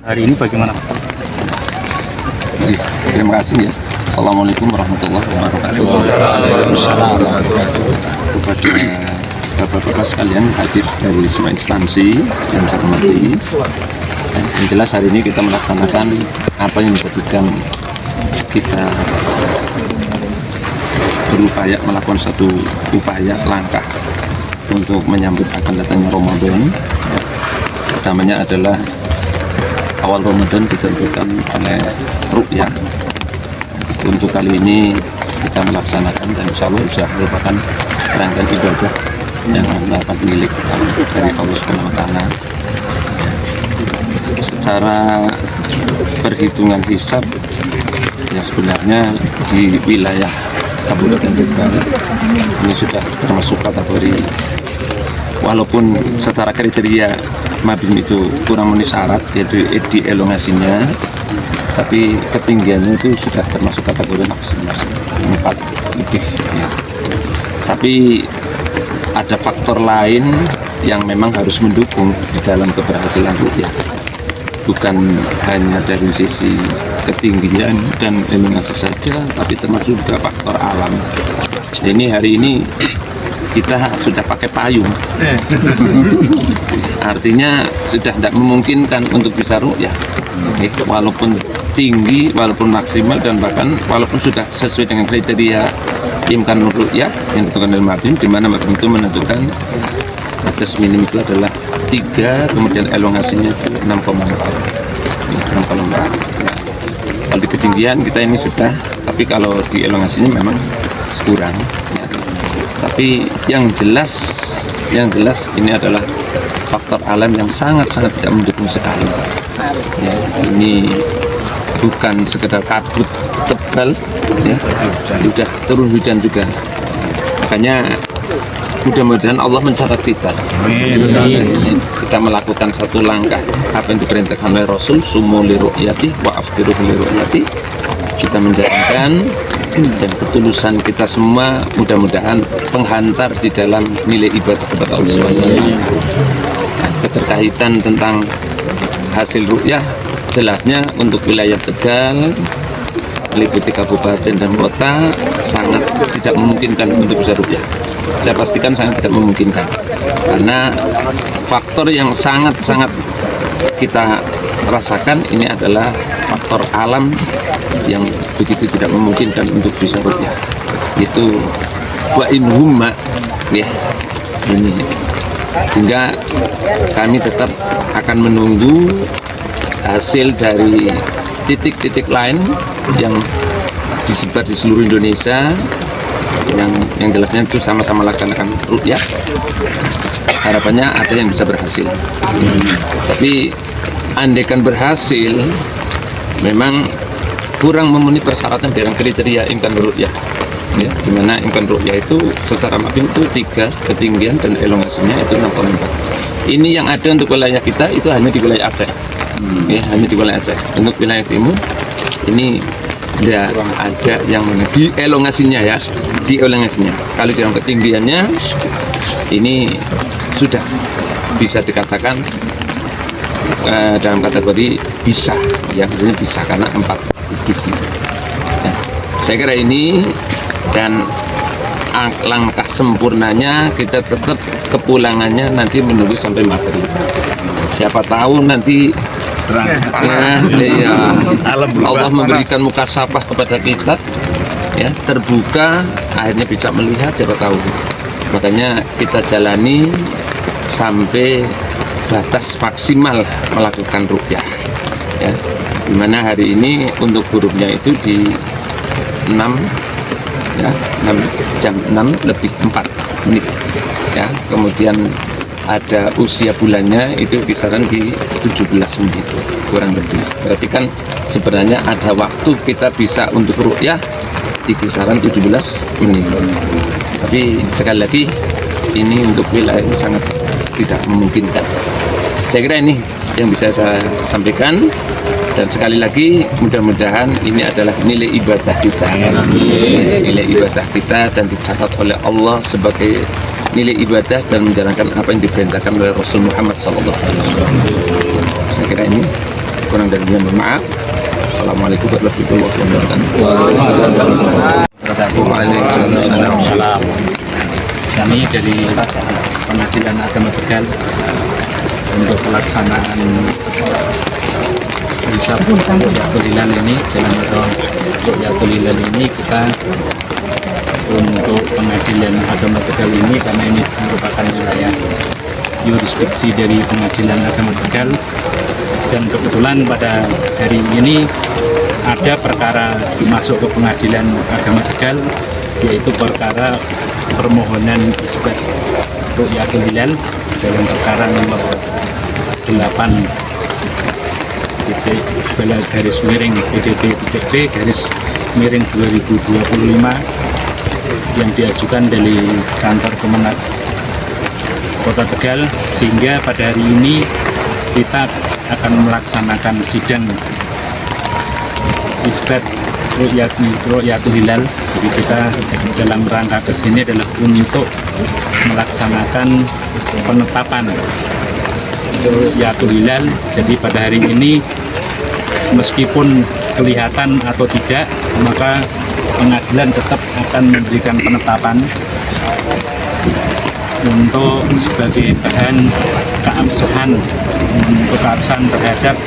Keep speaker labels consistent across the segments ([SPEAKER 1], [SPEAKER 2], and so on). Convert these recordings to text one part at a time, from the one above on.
[SPEAKER 1] Hari ini bagaimana?
[SPEAKER 2] Terima kasih ya. Assalamualaikum warahmatullahi wabarakatuh. Kepada bapak-bapak sekalian hadir dari semua instansi yang saya hormati. Yang jelas hari ini kita melaksanakan apa yang menjadikan kita berupaya melakukan satu upaya langkah untuk menyambut akan datangnya Ramadan. Pertamanya adalah awal Ramadan ditentukan oleh ru'yah. Untuk kali ini kita melaksanakan dan insya Allah sudah merupakan rangkaian ibadah yang mendapat milik dari Allah Subhanahu wa Ta'ala. Secara perhitungan hisab ya sebenarnya di wilayah Kabupaten Tegal ini sudah termasuk kategori, walaupun secara kriteria Mabim itu kurang memenuhi syarat yaitu di elongasinya, tapi ketinggiannya itu sudah termasuk kategori maksimal 4 lebih ya. Tapi ada faktor lain yang memang harus mendukung di dalam keberhasilan ru'yah, bukan hanya dari sisi ketinggian dan elongasi saja, tapi termasuk juga faktor alam. Ini hari ini kita sudah pakai payung, artinya sudah tidak memungkinkan untuk bisa ru'yah, walaupun tinggi, walaupun maksimal, dan bahkan walaupun sudah sesuai dengan kriteria imkan ru'yah yang ditentukan oleh Mabim, di mana Mabim itu menentukan batas minim itu adalah 3, kemudian elongasinya itu 6,4. Kalau di ketinggian kita ini sudah, tapi kalau di elongasinya memang kurang ya. Tapi yang jelas ini adalah faktor alam yang sangat-sangat tidak mendukung sekali ya. Ini bukan sekedar kabut tebal ya, sudah turun hujan juga. Makanya mudah-mudahan Allah mencatat kita. Kita melakukan satu langkah apa yang diperintahkan oleh Rasul, sumu li ru'yati wa aftiru li ru'yati. Kita menjalankan, dan ketulusan kita semua mudah-mudahan penghantar di dalam nilai ibadah kepada Allah SWT. Keterkaitan tentang hasil ru'yah jelasnya untuk wilayah Tegal, meliputi kabupaten dan kota, sangat tidak memungkinkan untuk bisa ru'yah. Saya pastikan sangat tidak memungkinkan, karena faktor yang sangat-sangat kita rasakan ini adalah faktor alam yang begitu tidak memungkinkan untuk bisa ru'yah. Itu wa in humma ya, ini sehingga kami tetap akan menunggu hasil dari titik-titik lain yang disebar di seluruh Indonesia, yang jelasnya itu sama-sama laksanakan ru'yah. Harapannya ada yang bisa berhasil. Tapi andaikan berhasil, memang kurang memenuhi persyaratan dengan kriteria imkan ru'yah ya, dimana imkan ru'yah itu secara Mabim itu 3, ketinggian dan elongasinya itu 6,4. Ini yang ada untuk wilayah kita itu hanya di wilayah Aceh ya, hanya di wilayah Aceh. Untuk wilayah timur ini tidak ada yang di elongasinya ya, di elongasinya. Kalau di dalam ketinggiannya ini sudah bisa dikatakan dalam kategori bisa ya, artinya bisa karena 4 lebih ya. Saya kira ini, dan langkah sempurnanya kita tetap kepulangannya nanti menunggu sampai maghrib. Siapa tahu nanti ya, Allah memberikan mukasabah kepada kita ya, terbuka, akhirnya bisa melihat, siapa tahu. Makanya kita jalani sampai batas maksimal melakukan ru'yah ya, dimana hari ini untuk hurufnya itu di 6 ya, jam 6 lebih 4 menit ya. Kemudian ada usia bulannya itu kisaran di 17 menit kurang lebih. Berarti kan sebenarnya ada waktu kita bisa untuk ru'yah di kisaran 17 menit. Tapi sekali lagi ini untuk wilayah yang sangat tidak memungkinkan. Saya kira ini yang bisa saya sampaikan, dan sekali lagi mudah-mudahan ini adalah nilai ibadah kita, nilai ibadah kita, dan dicatat oleh Allah sebagai nilai ibadah dan menjalankan apa yang diperintahkan oleh Rasul Muhammad SAW. Saya kira ini. kurang dan mohon maaf. Assalamualaikum warahmatullahi wabarakatuh.
[SPEAKER 1] Waalaikumsalam. Kami dari Pengadilan Agama Tegal untuk pelaksanaan hisab Rukyatul Hilal ini dalam Rukyatul Hilal ini kita untuk Pengadilan Agama Tegal ini karena ini merupakan wilayah yurisdiksi dari Pengadilan Agama Tegal, dan kebetulan pada hari ini ada perkara masuk ke Pengadilan Agama Tegal, yaitu perkara permohonan isbat Rukyatul Hilal dalam perkara nomor 8 garis miring PDP-B garis miring 2025 yang diajukan dari kantor Kemenak Kota Tegal, sehingga pada hari ini kita akan melaksanakan sidang isbat Rukyatul Hilal. Jadi kita dalam rangka kesini adalah untuk melaksanakan penetapan Rukyatul Hilal. Jadi pada hari ini meskipun kelihatan atau tidak, maka pengadilan tetap akan memberikan penetapan untuk sebagai bahan keabsahan terhadap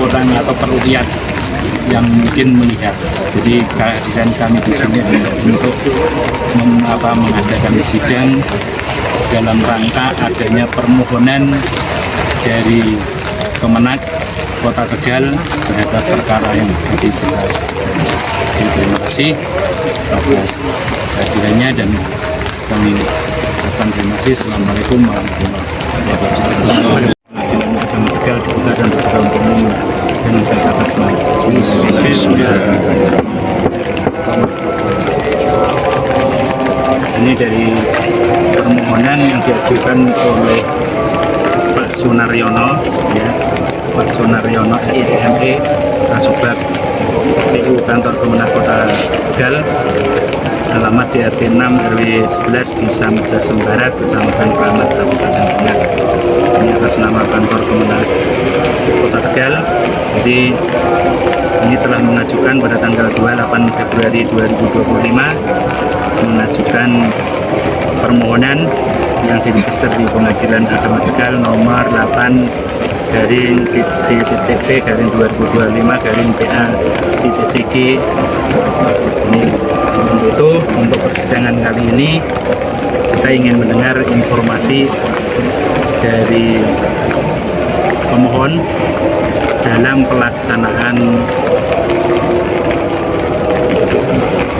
[SPEAKER 1] orang atau peruqyat yang mungkin melihat. Jadi kehadiran kami di sini untuk mengadakan sidang dalam rangka adanya permohonan dari Kemenak Kota Tegal terhadap perkara yang tadi dibahas. Terima kasih atas kehadirannya dan kami ucapkan terima kasih. Assalamualaikum warahmatullahi wabarakatuh. Pengadilan Agama Tegal dibuka dan terbuka untuk umum dengan saya atas nama ini dari permohonan yang diajukan oleh Pak Sunaryono, ya, Pak Sunaryono SIME Kasubag PU Kantor Kemenak Kota Tegal, alamat di RT 6 RW 11 Desa Mejasem Barat, Kecamatan Kramat, Kabupaten Tegal. Ini atas nama Kantor Kemenak Kota Tegal. Jadi ini telah mengajukan pada tanggal 28 Februari 2025 mengajukan permohonan yang diregister di Pengadilan Agama Tegal nomor 8 garing DTP garing 2025 garing PA TG. Ini untuk persidangan kali ini kita ingin mendengar informasi dari pemohon dalam pelaksanaan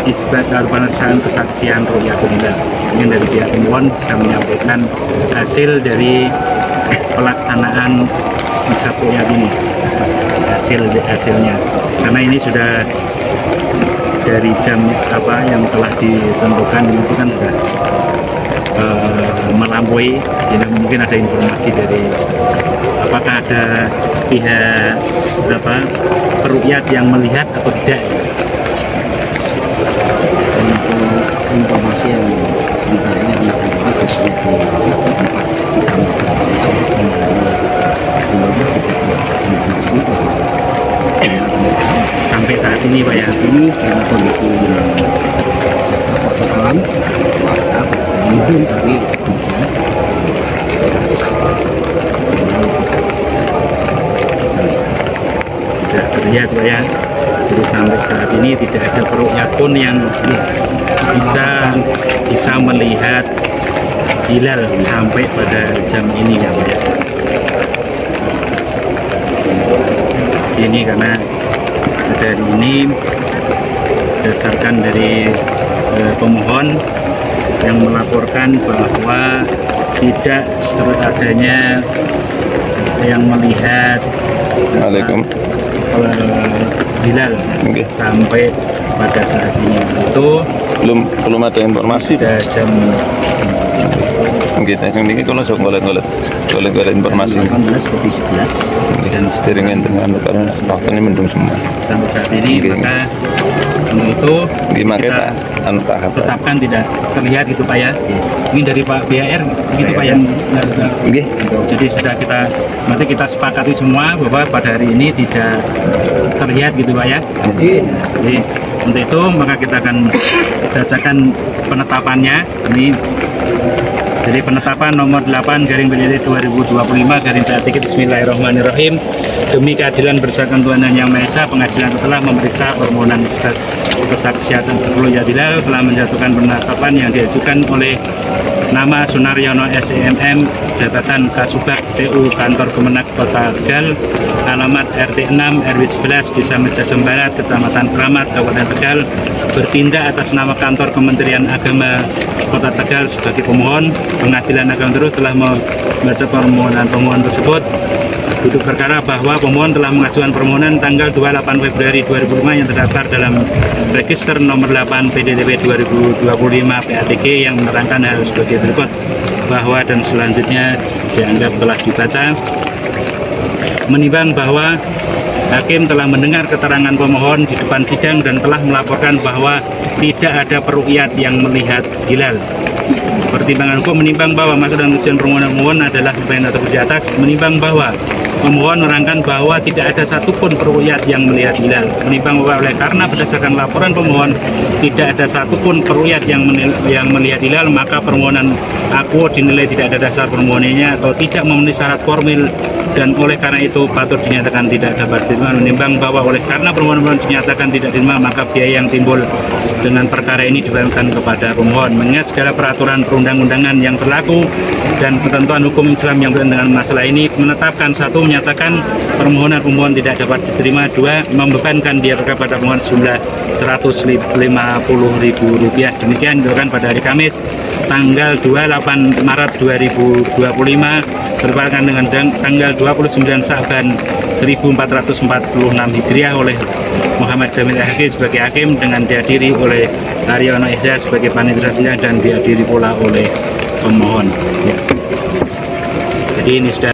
[SPEAKER 1] isbat atau pelaksanaan kesaksian Rukyatul Hilal. Ini dari pihak pemohon bisa menyampaikan hasil dari pelaksanaan hisab ruqyat ini, hasilnya, karena ini sudah dari jam yang telah ditentukan itu kan sudah melampaui. Jadi mungkin ada informasi dari apakah ada pihak peruqyat yang melihat atau tidak.
[SPEAKER 3] Untuk informasi yang sebenarnya anak anak sesuai dengan pasti kita
[SPEAKER 1] sampai saat ini Pak ya,
[SPEAKER 3] ini dalam kondisi alam cuaca mungkin dari hujan
[SPEAKER 1] tidak terlihat Pak ya. Jadi sampai saat ini tidak ada peruqyat pun yang bisa melihat hilal sampai pada jam ini ya Pak ya. Ini karena dari ini berdasarkan dari pemohon yang melaporkan bahwa tidak terus adanya yang melihat hilal sampai pada saat ini. Itu
[SPEAKER 2] belum ada informasi
[SPEAKER 1] pada jam
[SPEAKER 2] kita ini kalau golek informasi
[SPEAKER 3] 18/11
[SPEAKER 2] dan sediringan dengan karena faktanya mendung semua
[SPEAKER 1] sampai saat ini. Maka Untuk itu
[SPEAKER 2] Gimana
[SPEAKER 1] kita
[SPEAKER 2] kita anu tahap?
[SPEAKER 1] tetapkan tidak terlihat gitu Pak ya. Ini dari Pak BAR gitu Pak yang
[SPEAKER 2] Nggih.
[SPEAKER 1] jadi sudah nanti kita sepakati semua bahwa pada hari ini tidak terlihat gitu Pak ya. Jadi untuk itu maka kita akan bacakan penetapannya. Ini jadi penetapan nomor 8 garing BLT 2025 garing PATK. Bismillahirrahmanirrahim. Demi keadilan berdasarkan Tuhan Yang Maha Esa, pengadilan telah memeriksa permohonan kesaksian Rul Yadilal telah menjatuhkan penetapan yang diajukan oleh nama Sunaryono SEMM, jabatan Kasubag TU Kantor Kemenak Kota Tegal, alamat RT 6 RW 11 Desa Mejasem Barat, Kecamatan Kramat, Kabupaten Tegal, bertindak atas nama Kantor Kementerian Agama Kota Tegal sebagai pemohon. Pengadilan Agama Tegal telah membaca permohonan tersebut. Duduk perkara bahwa pemohon telah mengajukan permohonan tanggal 28 Februari 2005 yang terdaftar dalam register nomor 8 PDTP 2025 PATK yang menerangkan hal sebagai berikut, bahwa dan selanjutnya dianggap telah dibaca. Menimbang bahwa hakim telah mendengar keterangan pemohon di depan sidang dan telah melaporkan bahwa tidak ada peruqyat yang melihat hilal. Pertimbangan hukum menimbang bahwa maksud dan tujuan permohonan pemohon adalah yang tersebut di atas. Menimbang bahwa pemohon menerangkan bahwa tidak ada satupun peruqyat yang melihat hilal. Menimbang bahwa oleh karena berdasarkan laporan pemohon tidak ada satupun peruqyat yang melihat hilal, maka permohonan aku dinilai tidak ada dasar permohonannya atau tidak memenuhi syarat formil, dan oleh karena itu patut dinyatakan tidak dapat diterima. Menimbang bahwa oleh karena permohonan dinyatakan tidak diterima, maka biaya yang timbul dengan perkara ini dibayarkan kepada pemohon. Mengingat segala peraturan perundang-undangan yang berlaku dan ketentuan hukum Islam yang berkaitan dengan masalah ini, menetapkan: 1. Menyatakan permohonan pemohon tidak dapat diterima. 2. Membebankan biaya kepada pemohon sejumlah Rp150.000. Demikian dilakukan pada hari Kamis tanggal 28 Maret 2025 bertepatan dengan tanggal 29 Sa'ban 1446 Hijriah oleh Muhammad Jamil Hakim sebagai hakim, dengan dihadiri oleh Haryono Eza sebagai panitia dan dihadiri pula oleh pemohon. Ya. Jadi ini sudah